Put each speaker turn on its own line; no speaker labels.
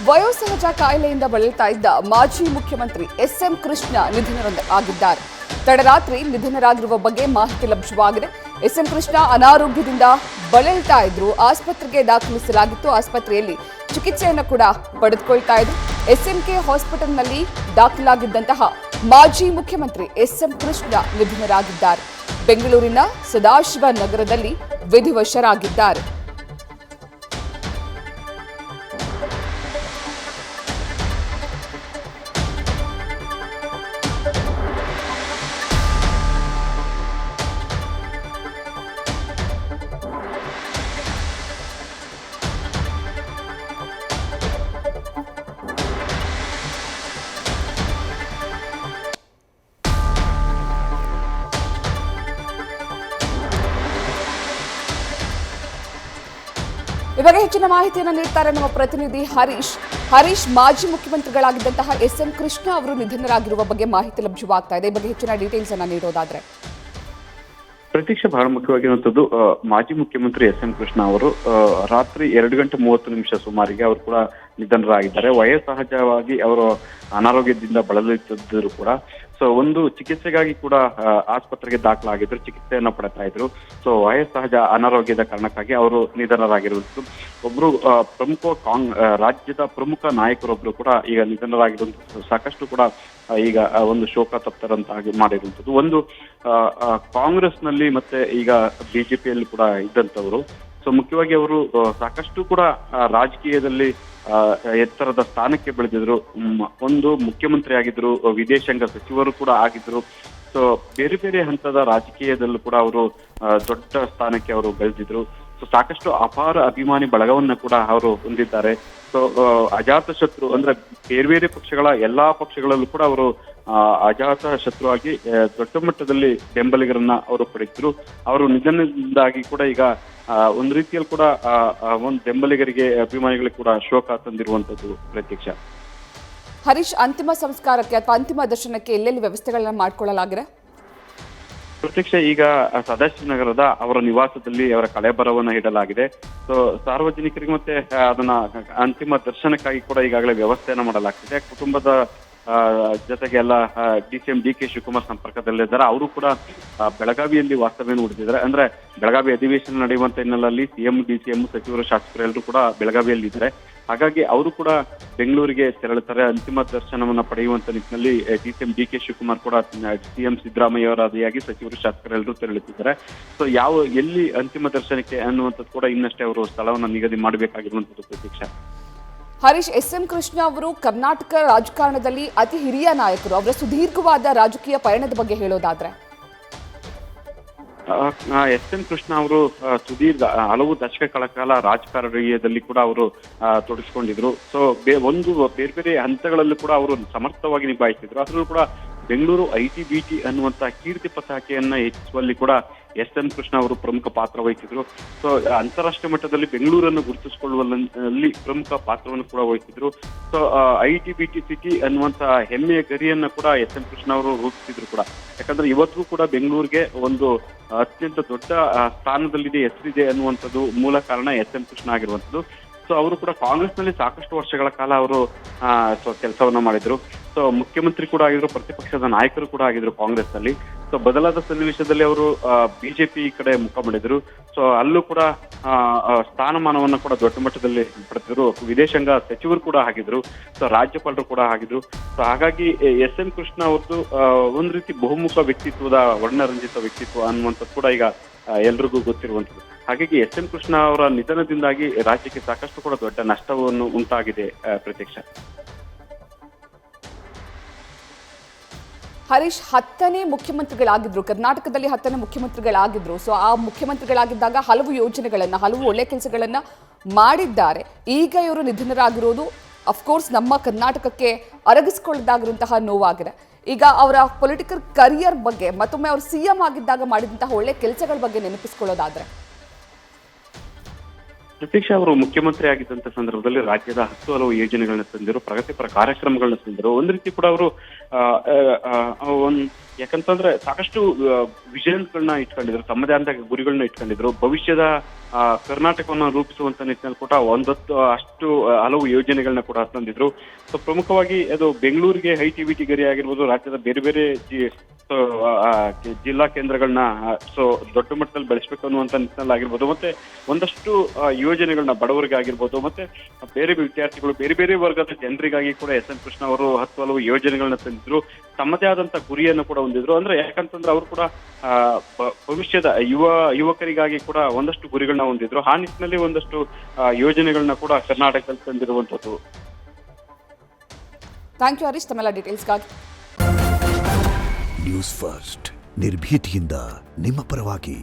ವಯೋಸಹಜ ಕಾಯಿಲೆಯಿಂದ ಬಳಲ್ತಾ ಇದ್ದ ಮಾಜಿ ಮುಖ್ಯಮಂತ್ರಿ ಎಸ್ಎಂ ಕೃಷ್ಣ ನಿಧನರಾಗಿದ್ದಾರೆ. ತಡರಾತ್ರಿ ನಿಧನರಾಗಿರುವ ಬಗ್ಗೆ ಮಾಹಿತಿ ಲಭ್ಯವಾಗಿದೆ. ಎಸ್ಎಂ ಕೃಷ್ಣ ಅನಾರೋಗ್ಯದಿಂದ ಬಳಲ್ತಾ ಇದ್ರು. ಆಸ್ಪತ್ರೆಗೆ ದಾಖಲಿಸಲಾಗಿತ್ತು. ಆಸ್ಪತ್ರೆಯಲ್ಲಿ ಚಿಕಿತ್ಸೆಯನ್ನು ಕೂಡ ಪಡೆದುಕೊಳ್ತಾ ಇದ್ರು. ಎಸ್ಎಂಕೆ ಹಾಸ್ಪಿಟಲ್ನಲ್ಲಿ ದಾಖಲಾಗಿದ್ದಂತಹ ಮಾಜಿ ಮುಖ್ಯಮಂತ್ರಿ ಎಸ್ಎಂ ಕೃಷ್ಣ ನಿಧನರಾಗಿದ್ದಾರೆ. ಬೆಂಗಳೂರಿನ ಸದಾಶಿವ ನಗರದಲ್ಲಿ ವಿಧಿವಶರಾಗಿದ್ದಾರೆ. ಈ ಬಗ್ಗೆ ಹೆಚ್ಚಿನ ಮಾಹಿತಿಯನ್ನು ನೀಡ್ತಾರೆ ನಮ್ಮ ಪ್ರತಿನಿಧಿ ಹರೀಶ್. ಮಾಜಿ ಮುಖ್ಯಮಂತ್ರಿಗಳಾಗಿದ್ದಂತಹ ಎಸ್ಎಂ ಕೃಷ್ಣ ಅವರು ನಿಧನರಾಗಿರುವ ಬಗ್ಗೆ ಮಾಹಿತಿ ಲಭ್ಯವಾಗ್ತಾ ಇದೆ. ಈ ಬಗ್ಗೆ ಹೆಚ್ಚಿನ ಡೀಟೇಲ್ಸ್ ಅನ್ನ ನೀಡೋದಾದ್ರೆ
ಪ್ರತೀಕ್ಷೆ ಬಹಳ ಮುಖ್ಯವಾಗಿರುವಂತದ್ದು, ಮಾಜಿ ಮುಖ್ಯಮಂತ್ರಿ ಎಸ್ಎಂ ಕೃಷ್ಣ ಅವರು ರಾತ್ರಿ 2:30 ಸುಮಾರಿಗೆ ಅವರು ಕೂಡ ನಿಧನರಾಗಿದ್ದಾರೆ. ವಯೋಸಹಜವಾಗಿ ಅವರು ಅನಾರೋಗ್ಯದಿಂದ ಬಳಲುತ್ತಿದ್ದರು ಕೂಡ. ಸೊ ಒಂದು ಚಿಕಿತ್ಸೆಗಾಗಿ ಕೂಡ ಆಸ್ಪತ್ರೆಗೆ ದಾಖಲಾಗಿದ್ರು, ಚಿಕಿತ್ಸೆಯನ್ನ ಪಡ್ತಾ ಇದ್ರು. ಸೊ ವಯೋಸಹಜ ಅನಾರೋಗ್ಯದ ಕಾರಣಕ್ಕಾಗಿ ಅವರು ನಿಧನರಾಗಿರುವುದು. ಒಬ್ರು ರಾಜ್ಯದ ಪ್ರಮುಖ ನಾಯಕರೊಬ್ರು ಕೂಡ ಈಗ ನಿಧನರಾಗಿರುವಂತದ್ದು ಸಾಕಷ್ಟು ಕೂಡ ಈಗ ಒಂದು ಶೋಕ ತಪ್ತರಂತಾಗಿ ಮಾಡಿರುವಂತದ್ದು. ಒಂದು ಕಾಂಗ್ರೆಸ್ನಲ್ಲಿ ಮತ್ತೆ ಈಗ ಬಿಜೆಪಿಯಲ್ಲಿ ಕೂಡ ಇದ್ದಂಥವರು. ಸೊ ಮುಖ್ಯವಾಗಿ ಅವರು ಸಾಕಷ್ಟು ಕೂಡ ರಾಜಕೀಯದಲ್ಲಿ ಎತ್ತರದ ಸ್ಥಾನಕ್ಕೆ ಬೆಳೆದಿದ್ರು. ಒಂದು ಮುಖ್ಯಮಂತ್ರಿ ಆಗಿದ್ರು, ವಿದೇಶಾಂಗ ಸಚಿವರು ಕೂಡ ಆಗಿದ್ರು. ಸೊ ಬೇರೆ ಬೇರೆ ಹಂತದ ರಾಜಕೀಯದಲ್ಲೂ ಕೂಡ ಅವರು ದೊಡ್ಡ ಸ್ಥಾನಕ್ಕೆ ಅವರು ಬೆಳೆದಿದ್ರು. ಸೊ ಸಾಕಷ್ಟು ಅಪಾರ ಅಭಿಮಾನಿ ಬಳಗವನ್ನ ಕೂಡ ಅವರು ಹೊಂದಿದ್ದಾರೆ. ಸೊ ಅಜಾತ ಶತ್ರು ಅಂದ್ರೆ ಬೇರೆ ಬೇರೆ ಪಕ್ಷಗಳ ಎಲ್ಲಾ ಪಕ್ಷಗಳಲ್ಲೂ ಕೂಡ ಅವರು ಅಜಾತ ಶತ್ರುವಾಗಿ ದೊಡ್ಡ ಮಟ್ಟದಲ್ಲಿ ಬೆಂಬಲಿಗರನ್ನ ಅವರು ಪಡೆದಿದ್ರು. ಅವರು ನಿಧನದಿಂದಾಗಿ ಕೂಡ ಈಗ ಒಂದು ರೀತಿಯಲ್ಲಿ ಕೂಡ ಒಂದು ಬೆಂಬಲಿಗರಿಗೆ ಅಭಿಮಾನಿಗಳಿಗೆ ಕೂಡ ಶೋಕ ತಂದಿರುವಂತದ್ದು ಪ್ರತ್ಯಕ್ಷ.
ಹರೀಶ್, ಅಂತಿಮ ಸಂಸ್ಕಾರಕ್ಕೆ ಅಥವಾ ಅಂತಿಮ ದರ್ಶನಕ್ಕೆ ಎಲ್ಲೆಲ್ಲಿ ವ್ಯವಸ್ಥೆಗಳನ್ನ ಮಾಡಿಕೊಳ್ಳಲಾಗಿದೆ?
ಪ್ರತ್ಯಕ್ಷ ಈಗ ಸದಾಶಿವನಗರದ ಅವರ ನಿವಾಸದಲ್ಲಿ ಅವರ ಕಳೆಬರವನ್ನ ಇಡಲಾಗಿದೆ. ಸೊ ಸಾರ್ವಜನಿಕರಿಗೆ ಮತ್ತೆ ಅದನ್ನ ಅಂತಿಮ ದರ್ಶನಕ್ಕಾಗಿ ಕೂಡ ಈಗಾಗಲೇ ವ್ಯವಸ್ಥೆಯನ್ನ ಮಾಡಲಾಗ್ತಿದೆ. ಕುಟುಂಬದ ಜೊತೆಗೆ ಎಲ್ಲ ಸಿಎಂ ಡಿ.ಕೆ. ಶಿವಕುಮಾರ್ ಸಂಪರ್ಕದಲ್ಲಿದ್ದಾರೆ. ಅವರು ಕೂಡ ಬೆಳಗಾವಿಯಲ್ಲಿ ವಾಸ್ತವ್ಯವನ್ನು ಹೂಡಿದ್ದಾರೆ. ಅಂದ್ರೆ ಬೆಳಗಾವಿ ಅಧಿವೇಶನ ನಡೆಯುವಂತ ಹಿನ್ನೆಲೆಯಲ್ಲಿ ಡಿಸಿಎಂ ಸಚಿವರು, ಶಾಸಕರು ಎಲ್ಲರೂ ಕೂಡ ಬೆಳಗಾವಿಯಲ್ಲಿ ಇದ್ದಾರೆ. ಹಾಗಾಗಿ ಅವರು ಕೂಡ ಬೆಂಗಳೂರಿಗೆ ತೆರಳುತ್ತಾರೆ. ಅಂತಿಮ ದರ್ಶನವನ್ನ ಪಡೆಯುವಂತ ನಿಟ್ಟಿನಲ್ಲಿ ಸಿಎಂ ಡಿ.ಕೆ. ಶಿವಕುಮಾರ್ ಕೂಡ ಸಿಎಂ ಸಿದ್ದರಾಮಯ್ಯ ಅವರ ಆದಿಯಾಗಿ ಸಚಿವರು, ಶಾಸಕರೆಲ್ಲರೂ ತೆರಳುತ್ತಿದ್ದಾರೆ. ಸೊ ಎಲ್ಲಿ ಅಂತಿಮ ದರ್ಶನಕ್ಕೆ ಅನ್ನುವಂಥದ್ದು ಕೂಡ ಇನ್ನಷ್ಟೇ ಅವರು ಸ್ಥಳವನ್ನ ನಿಗದಿ ಮಾಡಬೇಕಾಗಿರುವಂತದ್ದು ಪ್ರತೀಕ್ಷಾ.
ಹರೀಶ್, ಎಸ್ಎಂ ಕೃಷ್ಣ ಅವರು ಕರ್ನಾಟಕ ರಾಜಕಾರಣದಲ್ಲಿ ಅತಿ ಹಿರಿಯ ನಾಯಕರು. ಅವರ ಸುದೀರ್ಘವಾದ ರಾಜಕೀಯ ಪಯಣದ ಬಗ್ಗೆ ಹೇಳೋದಾದ್ರೆ?
ಎಸ್ಎಂ ಕೃಷ್ಣ ಅವರು ಸುದೀರ್ಘ ಹಲವು ದಶಕಗಳ ಕಾಲ ರಾಜಕಾರಣೀಯದಲ್ಲಿ ಕೂಡ ಅವರು ತೊಡಗಿಸಿಕೊಂಡಿದ್ರು. ಸೊ ಒಂದು ಬೇರೆ ಬೇರೆ ಹಂತಗಳಲ್ಲೂ ಕೂಡ ಅವರು ಸಮರ್ಥವಾಗಿ ನಿಭಾಯಿಸಿದ್ರು. ಅದರಲ್ಲೂ ಕೂಡ ಬೆಂಗಳೂರು ಐಟಿ-ಬಿಟಿ ಅನ್ನುವಂತಹ ಕೀರ್ತಿ ಪತಾಕೆಯನ್ನ ಹೆಚ್ಚಿಸುವಲ್ಲಿ ಕೂಡ ಎಸ್ಎಂ ಕೃಷ್ಣ ಅವರು ಪ್ರಮುಖ ಪಾತ್ರ ವಹಿಸಿದ್ರು. ಸೊ ಅಂತಾರಾಷ್ಟ್ರೀಯ ಮಟ್ಟದಲ್ಲಿ ಬೆಂಗಳೂರನ್ನು ಗುರುತಿಸಿಕೊಳ್ಳುವಲ್ಲಿ ಪ್ರಮುಖ ಪಾತ್ರವನ್ನು ಕೂಡ ವಹಿಸಿದ್ರು. ಸೊ ಐಟಿ-ಬಿಟಿ ಸಿಟಿ ಅನ್ನುವಂತಹ ಹೆಮ್ಮೆಯ ಗರಿಯನ್ನ ಕೂಡ ಎಸ್ಎಂ ಕೃಷ್ಣ ಅವರು ರೂಪಿಸಿದ್ರು ಕೂಡ. ಯಾಕಂದ್ರೆ ಇವತ್ತಿಗೂ ಕೂಡ ಬೆಂಗಳೂರಿಗೆ ಒಂದು ಅತ್ಯಂತ ದೊಡ್ಡ ಸ್ಥಾನದಲ್ಲಿದೆ, ಹೆಸರಿದೆ ಅನ್ನುವಂಥದ್ದು ಮೂಲ ಕಾರಣ ಎಸ್ಎಂ ಕೃಷ್ಣ ಆಗಿರುವಂಥದ್ದು. ಸೊ ಅವರು ಕೂಡ ಕಾಂಗ್ರೆಸ್ನಲ್ಲಿ ಸಾಕಷ್ಟು ವರ್ಷಗಳ ಕಾಲ ಅವರು ಕೆಲಸವನ್ನ ಮಾಡಿದ್ರು. ಸೊ ಮುಖ್ಯಮಂತ್ರಿ ಕೂಡ ಆಗಿದ್ರು, ಪ್ರತಿಪಕ್ಷದ ನಾಯಕರು ಕೂಡ ಆಗಿದ್ರು ಕಾಂಗ್ರೆಸ್ನಲ್ಲಿ. ಸೊ ಬದಲಾದ ಸನ್ನಿವೇಶದಲ್ಲಿ ಅವರು ಬಿಜೆಪಿ ಕಡೆ ಮುಖ ಮಾಡಿದ್ರು. ಸೊ ಅಲ್ಲೂ ಕೂಡ ಸ್ಥಾನಮಾನವನ್ನ ಕೂಡ ದೊಡ್ಡ ಮಟ್ಟದಲ್ಲಿ ಪಡೆದಿದ್ರು. ವಿದೇಶಾಂಗ ಸಚಿವರು ಕೂಡ ಆಗಿದ್ರು. ಸೊ ರಾಜ್ಯಪಾಲರು ಕೂಡ ಆಗಿದ್ರು. ಸೊ ಹಾಗಾಗಿ ಎಸ್ಎಂ ಕೃಷ್ಣ ಅವ್ರದ್ದು ಒಂದ್ ರೀತಿ ಬಹುಮುಖ ವ್ಯಕ್ತಿತ್ವದ ವರ್ಣರಂಜಿತ ವ್ಯಕ್ತಿತ್ವ ಅನ್ನುವಂಥದ್ದು ಕೂಡ ಈಗ ಎಲ್ರಿಗೂ ಗೊತ್ತಿರುವಂಥದ್ದು. ಹಾಗಾಗಿ ಎಸ್ಎಂ ಕೃಷ್ಣ ಅವರ ನಿಧನದಿಂದಾಗಿ ರಾಜ್ಯಕ್ಕೆ ಸಾಕಷ್ಟು ಕೂಡ ದೊಡ್ಡ ನಷ್ಟವನ್ನು ಉಂಟಾಗಿದೆ ಪ್ರತ್ಯಕ್ಷ.
ಹರೀಶ್, 10ನೇ ಮುಖ್ಯಮಂತ್ರಿಗಳಾಗಿದ್ರು, ಕರ್ನಾಟಕದಲ್ಲಿ 10ನೇ ಮುಖ್ಯಮಂತ್ರಿಗಳಾಗಿದ್ರು. ಸೊ ಆ ಮುಖ್ಯಮಂತ್ರಿಗಳಾಗಿದ್ದಾಗ ಹಲವು ಯೋಜನೆಗಳನ್ನ, ಹಲವು ಒಳ್ಳೆ ಕೆಲಸಗಳನ್ನ ಮಾಡಿದ್ದಾರೆ. ಈಗ ಇವರು ನಿಧನರಾಗಿರೋದು ಅಫ್ಕೋರ್ಸ್ ನಮ್ಮ ಕರ್ನಾಟಕಕ್ಕೆ ಅರಗಿಸಿಕೊಳ್ಳದಾಗಿರುವಂತಹ ನೋವಾಗಿದೆ. ಈಗ ಅವರ ಪೊಲಿಟಿಕಲ್ ಕರಿಯರ್ ಬಗ್ಗೆ, ಮತ್ತೊಮ್ಮೆ ಅವರು ಸಿಎಂ ಆಗಿದ್ದಾಗ ಮಾಡಿದಂತಹ ಒಳ್ಳೆ ಕೆಲಸಗಳ ಬಗ್ಗೆ ನೆನಪಿಸಿಕೊಳ್ಳೋದಾದ್ರೆ?
ಪ್ರತೀಕ್ಷಾ ಅವರು ಮುಖ್ಯಮಂತ್ರಿ ಆಗಿದ್ದಂತ ಸಂದರ್ಭದಲ್ಲಿ ರಾಜ್ಯದ 10 ಹಲವು ಯೋಜನೆಗಳನ್ನ ತಂದಿರು, ಪ್ರಗತಿಪರ ಕಾರ್ಯಕ್ರಮಗಳನ್ನ ತಂದಿರು. ಒಂದ್ ರೀತಿ ಕೂಡ ಅವರು ಯಾಕಂತಂದ್ರೆ ಸಾಕಷ್ಟು ವಿಷನ್ಗಳನ್ನ ಇಟ್ಕೊಂಡಿದ್ರು, ತಮ್ಮದೇ ಆದ ಗುರಿಗಳನ್ನ ಇಟ್ಕೊಂಡಿದ್ರು. ಭವಿಷ್ಯದ ಕರ್ನಾಟಕವನ್ನು ರೂಪಿಸುವಂತ ನಿಟ್ಟಿನಲ್ಲಿ ಕೂಡ ಒಂದಷ್ಟು ಅಷ್ಟು ಹಲವು ಯೋಜನೆಗಳನ್ನ ಕೂಡ ತಂದಿದ್ರು. ಸೊ ಪ್ರಮುಖವಾಗಿ ಅದು ಬೆಂಗಳೂರಿಗೆ ಐಟಿ ಗರಿ ಆಗಿರ್ಬೋದು, ರಾಜ್ಯದ ಬೇರೆ ಬೇರೆ ಜಿಲ್ಲಾ ಕೇಂದ್ರಗಳನ್ನ ಸೊ ದೊಡ್ಡ ಮಟ್ಟದಲ್ಲಿ ಬೆಳೆಸಬೇಕು ಅನ್ನುವಂತ ನಿಟ್ಟಿನಲ್ಲಿ ಆಗಿರ್ಬೋದು, ಮತ್ತೆ ಒಂದಷ್ಟು ಯೋಜನೆಗಳನ್ನ ಬಡವರಿಗೆ ಆಗಿರ್ಬೋದು, ಮತ್ತೆ ಬೇರೆ ವಿದ್ಯಾರ್ಥಿಗಳು ಬೇರೆ ಬೇರೆ ವರ್ಗದ ಜನರಿಗಾಗಿ ಕೂಡ ಎಸ್ ಎಂ ಕೃಷ್ಣ ಅವರು ಹಲವು ಯೋಜನೆಗಳನ್ನ ತಂದಿದ್ರು. ತಮ್ಮದೇ ಆದಂತ ಗುರಿಯನ್ನು ಕೂಡ ಹೊಂದಿದ್ರು. ಅಂದ್ರೆ ಯಾಕಂತಂದ್ರೆ ಅವರು ಕೂಡ ಭವಿಷ್ಯದ ಯುವಕರಿಗಾಗಿ ಕೂಡ ಒಂದಷ್ಟು ಗುರಿಗಳನ್ನ ಹೊಂದಿದ್ರು. ಆ ನಿಟ್ಟಿನಲ್ಲಿ ಒಂದಷ್ಟು ಯೋಜನೆಗಳನ್ನ ಕೂಡ ಕರ್ನಾಟಕದಲ್ಲಿ ತಂದಿರುವಂತದ್ದು.
ಥ್ಯಾಂಕ್ ಯು ಹರೀಶ್, ತಮ್ಮೆಲ್ಲ ಡೀಟೇಲ್ಸ್ಗಾಗಿ.
ನ್ಯೂಸ್ ಫಸ್ಟ್ ನಿರ್ಭೀತಿಯಿಂದ ನಿಮ್ಮ ಪರವಾಗಿ.